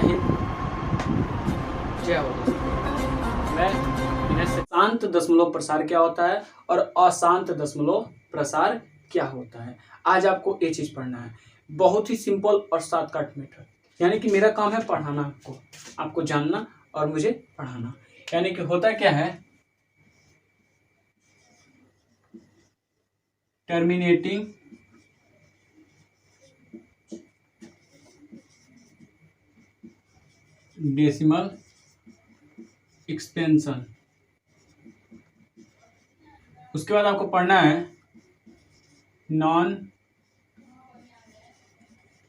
हिंद, जय हो दोस्तों। मैं विनय से शांत दशमलव प्रसार क्या होता है और अशांत दशमलव प्रसार क्या होता है, आज आपको ये चीज पढ़ना है। बहुत ही सिंपल और शॉर्टकट मेथड, यानी कि मेरा काम है पढ़ाना आपको जानना और मुझे पढ़ाना। यानी कि होता क्या है, टर्मिनेटिंग डेसिमल एक्सपेंशन। उसके बाद आपको पढ़ना है नॉन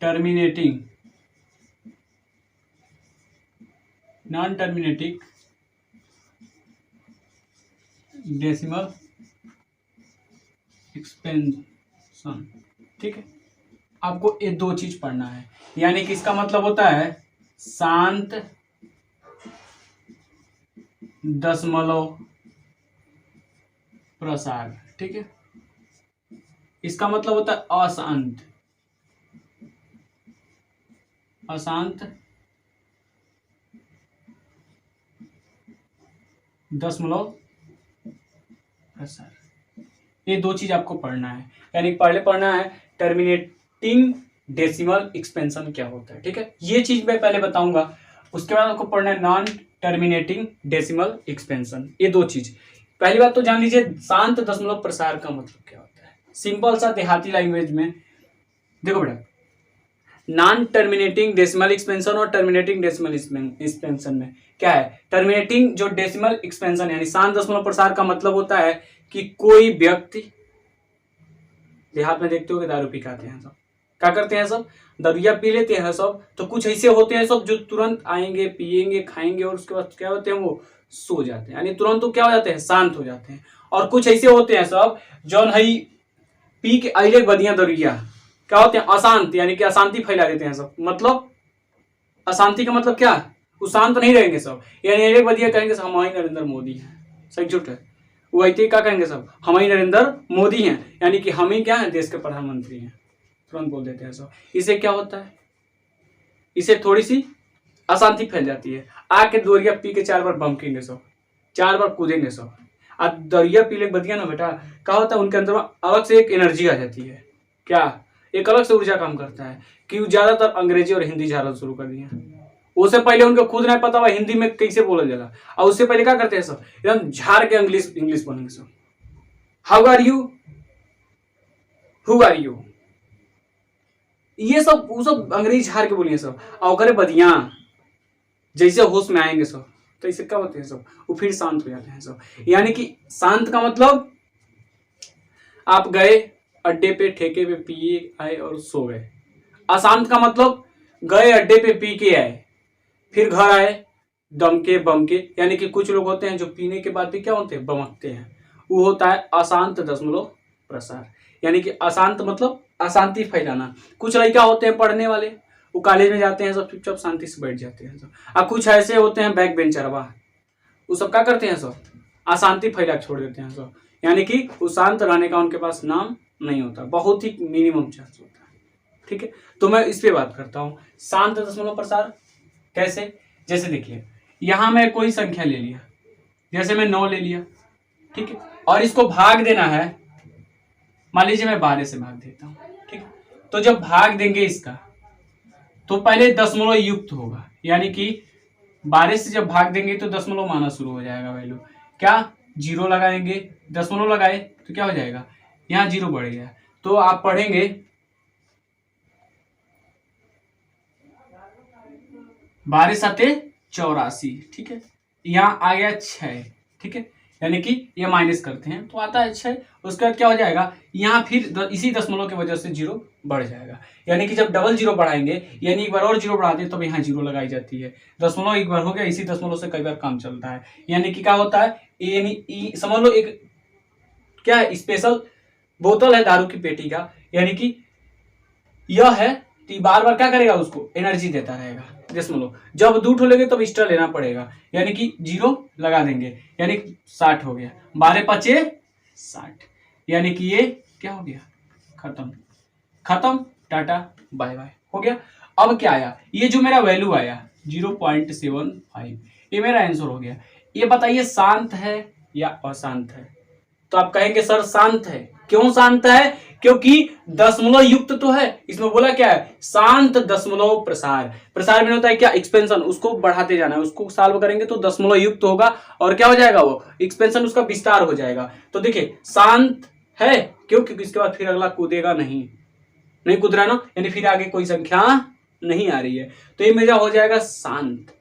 टर्मिनेटिंग डेसिमल एक्सपेंशन। ठीक है, आपको ये दो चीज पढ़ना है। यानी कि इसका मतलब होता है शांत दशमलव प्रसार। ठीक है, इसका मतलब होता है अशांत दशमलव प्रसार। ये दो चीज आपको पढ़ना है। यानी पहले पढ़ना है टर्मिनेटिंग डेसिमल एक्सपेंशन क्या होता है। ठीक है, ये चीज मैं पहले बताऊंगा। उसके बाद आपको पढ़ना है नॉन टर्मिनेटिंग डेसिमल एक्सपेंशन। ये दो चीज, पहली बात तो जान लीजिए शांत दशमलव प्रसार का मतलब क्या होता है। सिंपल सा देहाती लैंग्वेज में देखो बेटा, नॉन टर्मिनेटिंग डेसिमल एक्सपेंशन और टर्मिनेटिंग डेसिमल एक्सपेंशन में क्या है। टर्मिनेटिंग जो डेसिमल एक्सपेंशन यानी शांत दशमलव प्रसार का मतलब होता है कि कोई व्यक्ति, देहात में देखते हो कि दारू पी के आते हैं सब, क्या करते हैं सब, दरिया पी लेते हैं सब। तो कुछ ऐसे होते हैं सब जो तुरंत आएंगे, पिएंगे, खाएंगे और उसके बाद क्या होते हैं, वो सो जाते हैं। यानी तुरंत तो क्या हो जाते हैं, शांत हो जाते हैं। और कुछ ऐसे होते हैं सब जौन हई पी के अले बदिया दरिया, क्या होते हैं, अशांत, यानी कि अशांति फैला देते हैं सब। मतलब अशांति का मतलब क्या, वो शांत नहीं रहेंगे सब। यानी एक बदिया कहेंगे सब हमारी नरेंद्र मोदी है, सही झूठ है। वो ऐसे क्या कहेंगे सब, हम ही नरेंद्र मोदी हैं, यानी कि हम ही क्या है, देश के प्रधानमंत्री हैं, तुरंत बोल देते हैं सब। इसे क्या होता है, इसे थोड़ी सी अशांति फैल जाती है। आके दरिया पी के 4 बार बमकेंगे सब, 4 बार कूदेंगे सब। अब दरिया पी ले बदिया ना बेटा, क्या होता है, उनके अंदर अलग से एक एनर्जी आ जाती है। क्या, एक अलग से ऊर्जा काम करता है कि ज्यादातर अंग्रेजी और हिंदी झाड़ना शुरू कर दिया। उससे पहले उनको खुद नहीं पता हुआ हिंदी में कैसे बोला जाएगा, और उससे पहले क्या करते हैं सब, एकदम झाड़ के इंग्लिश बोलेंगे सब। How are you, who are you, ये सब वो सब अंग्रेजी झाड़ के बोलिए सब। और करे बदिया जैसे होश में आएंगे सब, तो इससे क्या होते हैं सब, वो फिर शांत हो जाते हैं सब। यानी कि शांत का मतलब, आप गए अड्डे पे, ठेके पे, पिए आए और सो गए। अशांत का मतलब गए अड्डे पे, पी के आए, फिर घर आए दमके बमके। यानी कि कुछ लोग होते हैं जो पीने के बाद भी क्या होते हैं, बमकते हैं। वो होता है अशांत दशमलव प्रसार। यानी कि अशांत मतलब अशांति फैलाना। कुछ लड़का होते हैं पढ़ने वाले, वो कॉलेज में जाते हैं सब चुपचाप शांति से बैठ जाते हैं सब। और कुछ ऐसे होते हैं बैक बेंचरवा, वो सब क्या करते हैं सब, अशांति फैला छोड़ देते हैं सब। यानी कि वो शांत रहने का उनके पास नाम नहीं होता, बहुत ही मिनिमम चांस होता है। ठीक है, तो मैं इस पे बात करता हूँ शांत दशमलव प्रसार कैसे। जैसे देखिए, यहां मैं कोई संख्या ले लिया, जैसे मैं 9 ले लिया, ठीक है, और इसको भाग देना है। मान लीजिए मैं 12 से भाग देता हूं, ठीक है। तो जब भाग देंगे इसका, तो पहले दशमलव युक्त होगा। यानी कि 12 से जब भाग देंगे तो दशमलव माना शुरू हो जाएगा वैल्यू। क्या, 0 लगाएंगे, दशमलव लगाए तो क्या हो जाएगा, यहाँ 0 बढ़ गया। तो आप पढ़ेंगे 12 सते 84, ठीक है। यहाँ आ गया 6, ठीक है, यानी कि ये माइनस करते हैं तो आता है 6। उसके बाद क्या हो जाएगा, यहाँ फिर इसी दशमलव की वजह से 0 बढ़ जाएगा। यानी कि जब डबल 0 बढ़ाएंगे, यानी एक बार और 0 बढ़ाते हैं तब यहाँ 0 लगाई जाती है। दशमलव एक बार हो गया, इसी दशमलव से कई बार काम चलता है। यानी कि क्या होता है, यानी समझ लो एक क्या है, स्पेशल बोतल है दारू की पेटी का। यानी कि यह है तो बार बार क्या करेगा, उसको एनर्जी देता रहेगा। दशमलव जब 2 ठोलेंगे तब एक्स्ट्रा लेना पड़ेगा। यानी कि 0 लगा देंगे, यानी 60 हो गया, 12 पचे 60। यानी कि ये क्या हो गया, खत्म, टाटा बाय बाय हो गया। अब क्या आया, ये जो मेरा वैल्यू आया, 0.75। ये मेरा आंसर हो गया। ये बताइए शांत है या अशांत है? तो आप कहेंगे सर शांत है। क्यों शांत है? क्योंकि दशमलव युक्त तो है, इसमें बोला क्या है, शांत दशमलव प्रसार। प्रसार में होता है क्या, एक्सपेंशन, उसको बढ़ाते जाना है, उसको सॉल्व करेंगे तो दशमलव युक्त होगा और क्या हो जाएगा, वो एक्सपेंशन, उसका विस्तार हो जाएगा। तो देखिए शांत है, क्यों, क्योंकि इसके बाद फिर अगला कूदेगा नहीं कूद रहा ना, यानी फिर आगे कोई संख्या नहीं आ रही है, तो ये मेरा हो जाएगा शांत।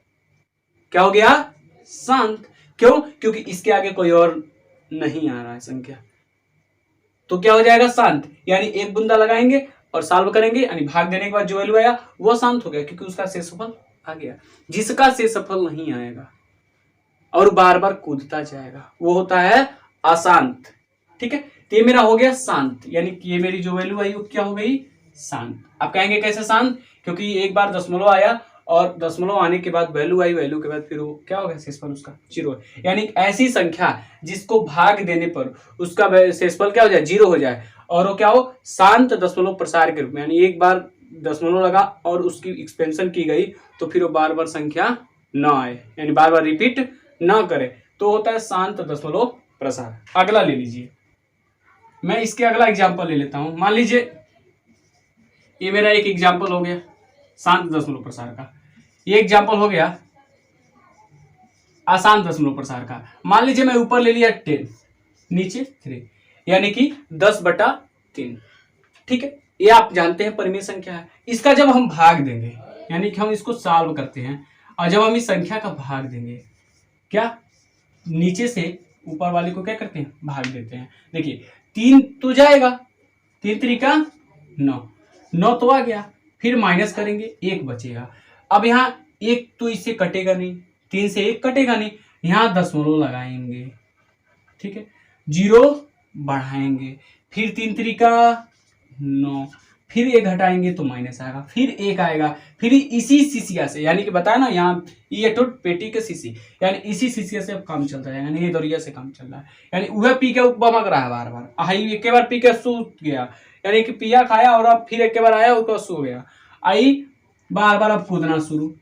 क्या हो गया, शांत। क्यों, क्योंकि इसके आगे कोई और नहीं आ रहा है संख्या, तो क्या हो जाएगा, शांत। यानी एक बूंदा लगाएंगे और सॉल्व करेंगे, यानी भाग देने के बाद जो वैल्यू आया वो शांत हो गया, क्योंकि उसका शेषफल आ गया। जिसका शेषफल नहीं आएगा और बार बार कूदता जाएगा वो होता है अशांत। ठीक है, तो ये मेरा हो गया शांत, यानी कि ये मेरी जो वैल्यू आई वो क्या हो गई, शांत। आप कहेंगे कैसे शांत, क्योंकि एक बार दशमलव आया और दशमलव आने के बाद वैल्यू आई, वैल्यू के बाद फिर वो क्या हो गया, शेषफल उसका 0 है। यानी ऐसी संख्या जिसको भाग देने पर उसका शेषफल क्या हो जाए, 0 हो जाए, और वो क्या हो, शांत दशमलव प्रसार के रूप में, यानी एक बार दशमलव लगा और उसकी एक्सपेंशन की गई तो फिर वो बार बार संख्या न आए, यानी बार बार रिपीट ना करे, तो होता है शांत दशमलव प्रसार। अगला ले लीजिए, मैं इसके अगला एग्जाम्पल ले लेता हूं। मान लीजिए ये मेरा एक एग्जाम्पल हो गया शांत दशमलव प्रसार का, ये एग्जाम्पल हो गया अशांत दशमलव प्रसार का। मान लीजिए मैं ऊपर ले लिया 10, नीचे 3, यानी कि 10/3। ठीक है, ये आप जानते हैं परिमेय संख्या है। इसका जब हम भाग देंगे, यानी कि हम इसको सॉल्व करते हैं, और जब हम इस संख्या का भाग देंगे, क्या नीचे से ऊपर वाले को क्या करते हैं, भाग देते हैं। देखिए 3 तो जाएगा, 3 3 9 तो आ गया, फिर माइनस करेंगे, 1 बचेगा। अब यहाँ 1 तो इससे कटेगा नहीं, 3 से 1 कटेगा नहीं, यहाँ दशमलव लगाएंगे। ठीक है, 0 बढ़ाएंगे, फिर 3 3 9, फिर 1 घटाएंगे तो माइनस आएगा, फिर 1 आएगा, फिर इसी सीसिया से, यानी कि बताया ना यहाँ ये तो पेटी के सीसी, यानी इसी सीसिया से अब काम चल रहा है, यानी ये दरिया से काम चल रहा है, यानी वह पी के बमक रहा है बार बार। आई एक बार पी के सूत गया, यानी कि पिया खाया और अब फिर एक बार आया उसको सो गया, आई बार बार अब कूदना शुरू,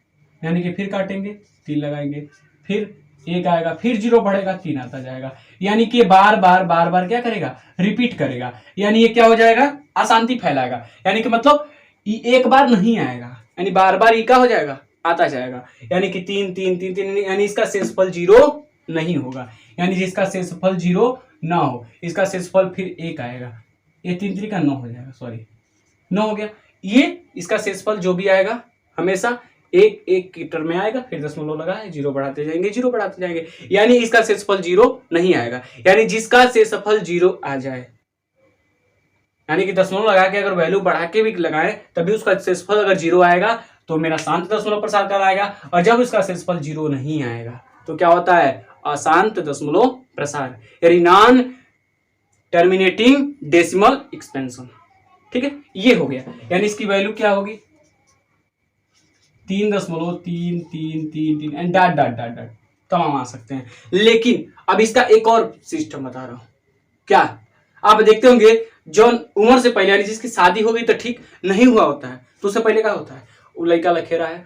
यानी कि फिर काटेंगे, 3 लगाएंगे, फिर 1 आएगा, फिर 0 बढ़ेगा, 3 आता जाएगा, यानी कि बार बार क्या करेगा, रिपीट करेगा, यानी ये क्या हो जाएगा, अशांति फैलाएगा। यानी कि मतलब एक बार नहीं आएगा, यानी बार बार क्या हो जाएगा, आता जाएगा, यानी कि 3 3 3 3, यानी इसका शेषफल 0 नहीं होगा, यानी जिसका शेषफल 0 ना हो, इसका शेषफल फिर 1 आएगा, ये 3 3 9 हो जाएगा, सॉरी 9 हो गया। ये इसका शेषफल जो भी आएगा हमेशा एक की टर्म में आएगा, फिर दशमलव लगा है, 0 बढ़ाते जाएंगे, 0 बढ़ाते जाएंगे, यानी इसका शेषफल 0 नहीं आएगा। यानी जिसका शेषफल 0 आ जाए, यानी कि दशमलव लगा के अगर वैल्यू बढ़ा के भी लगाए तभी उसका शेषफल अगर 0 आएगा तो मेरा शांत दशमलव प्रसार कहलाएगा, और जब उसका शेषफल 0 नहीं आएगा तो क्या होता है, अशांत दशमलव प्रसार, यानी नॉन टर्मिनेटिंग डेसिमल एक्सपेंशन। ठीक है, ये हो गया, यानी इसकी वैल्यू क्या होगी, 3.333 and dot dot dot dot तमाम आ सकते हैं। लेकिन अब इसका एक और सिस्टम बता रहा हूं, क्या आप देखते होंगे जो उम्र से पहले, यानी जिसकी शादी हो गई तो ठीक नहीं हुआ होता है, तो उससे पहले क्या होता है, वो लड़का लखेरा है,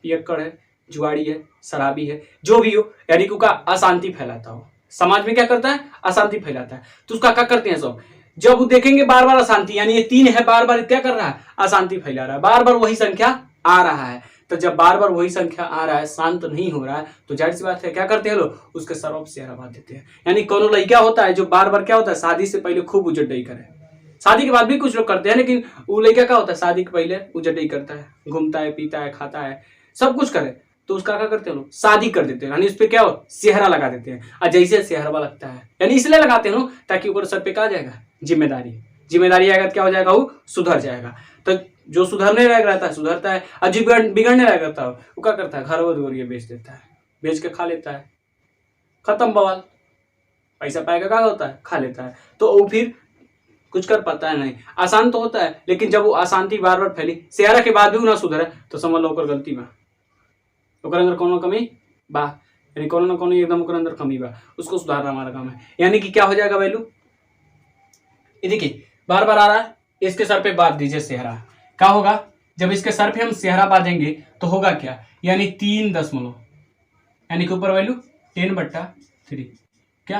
पियक्कड़ है, जुआड़ी है, शराबी है, जो भी हो, यानी कि उसका अशांति फैलाता हो, समाज में क्या करता है, अशांति फैलाता है, तो उसका क्या करते हैं सब, जब वो देखेंगे बार बार अशांति, यानी ये 3 है, बार बार क्या कर रहा है, अशांति फैला रहा है, बार बार वही संख्या आ रहा है, तो जब बार बार वही संख्या आ रहा है, शांत नहीं हो रहा है, तो जाहिर सी बात है क्या करते हैं लोग, उसके सर पर सेहरा बांध देते हैं। यानी कोनो लड़का होता है जो बार बार क्या होता है, शादी से पहले खूब उजड़ई करे, शादी के बाद भी कुछ लोग करते हैं, लेकिन वो लड़का क्या होता है, शादी के पहले उजड़ई करता है, घूमता है, पीता है, खाता है, सब कुछ करे, तो उसका क्या करते हैं लोग, शादी कर देते हैं, यानी उस पर क्या हो, सेहरा लगा देते हैं, और जैसे सेहरवा लगता है, यानी इसलिए लगाते हैं लोग ताकि ऊपर सर पे क्या जाएगा, जिम्मेदारी आएगा, क्या हो जाएगा, वो सुधर जाएगा। तो जो सुधरने लायक रहता है सुधरता है, और जो बिगड़ने लायक रहता है वो क्या करता है, घर वर बेच देता है, बेच के खा लेता है, खत्म बवाल, पैसा पाएगा क्या होता है, खा लेता है, तो वो फिर कुछ कर पाता है नहीं। आसान तो होता है, लेकिन जब वो अशांति बार बार फैली, सेहरा के बाद भी ना सुधरे, तो समझ लो ओकर गलती बा, ओकर अंदर कोनो कमी बा, यानी कोनो ना कोनो एकदम ओकर अंदर कमी बा, उसको सुधारना हमारा काम है। यानी कि क्या हो जाएगा वैल्यू, ये देखिए बार बार आ रहा है, इसके सर पे बांध दीजिए सेहरा, क्या होगा, जब इसके सर पे हम सेहरा बांधेंगे तो होगा क्या, यानी 3 दशमलव, यानी कि ऊपर वैल्यू 10/3, क्या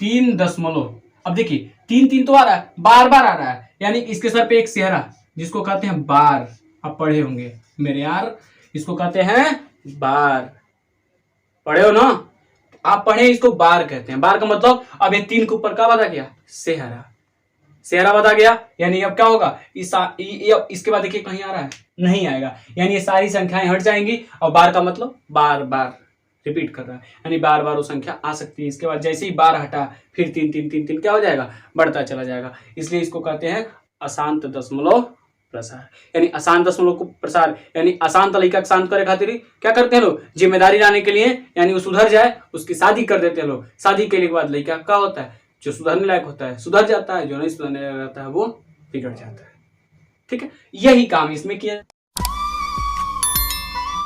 3 दशमलव। अब देखिए 3 तो आ रहा है, बार बार आ रहा है, यानी इसके सर पे एक सेहरा जिसको कहते हैं बार, आप पढ़े होंगे मेरे यार, इसको कहते हैं बार, पढ़े हो ना आप, पढ़े इसको बार कहते हैं। बार का मतलब अब ये 3 के ऊपर क्या बांधा गया, सेहरा, सेहरा बांधा गया, यानी अब क्या होगा, इसके बाद देखिए कहीं आ रहा है, नहीं आएगा, यानी ये सारी संख्याएं हट जाएंगी, और बार का मतलब बार बार रिपीट कर रहा है, यानी बार बार वो संख्या आ सकती है। इसके बाद जैसे ही बार हटा फिर 3 3 3 3 क्या हो जाएगा, बढ़ता चला जाएगा, इसलिए इसको कहते हैं अशांत दशमलव प्रसार, यानी अशांत दशमलव को प्रसार, यानी अशांत लड़का शांत करे खातिर क्या करते हैं लोग, जिम्मेदारी लाने के लिए, यानी वो सुधर जाए उसकी शादी कर देते हैं लोग। शादी करने के बाद लड़का क्या होता है, जो सुधरने लायक होता है सुधर जाता है, जो नहीं सुधरने लायक रहता है वो बिगड़ जाता है। ठीक है, यही काम इसमें किया।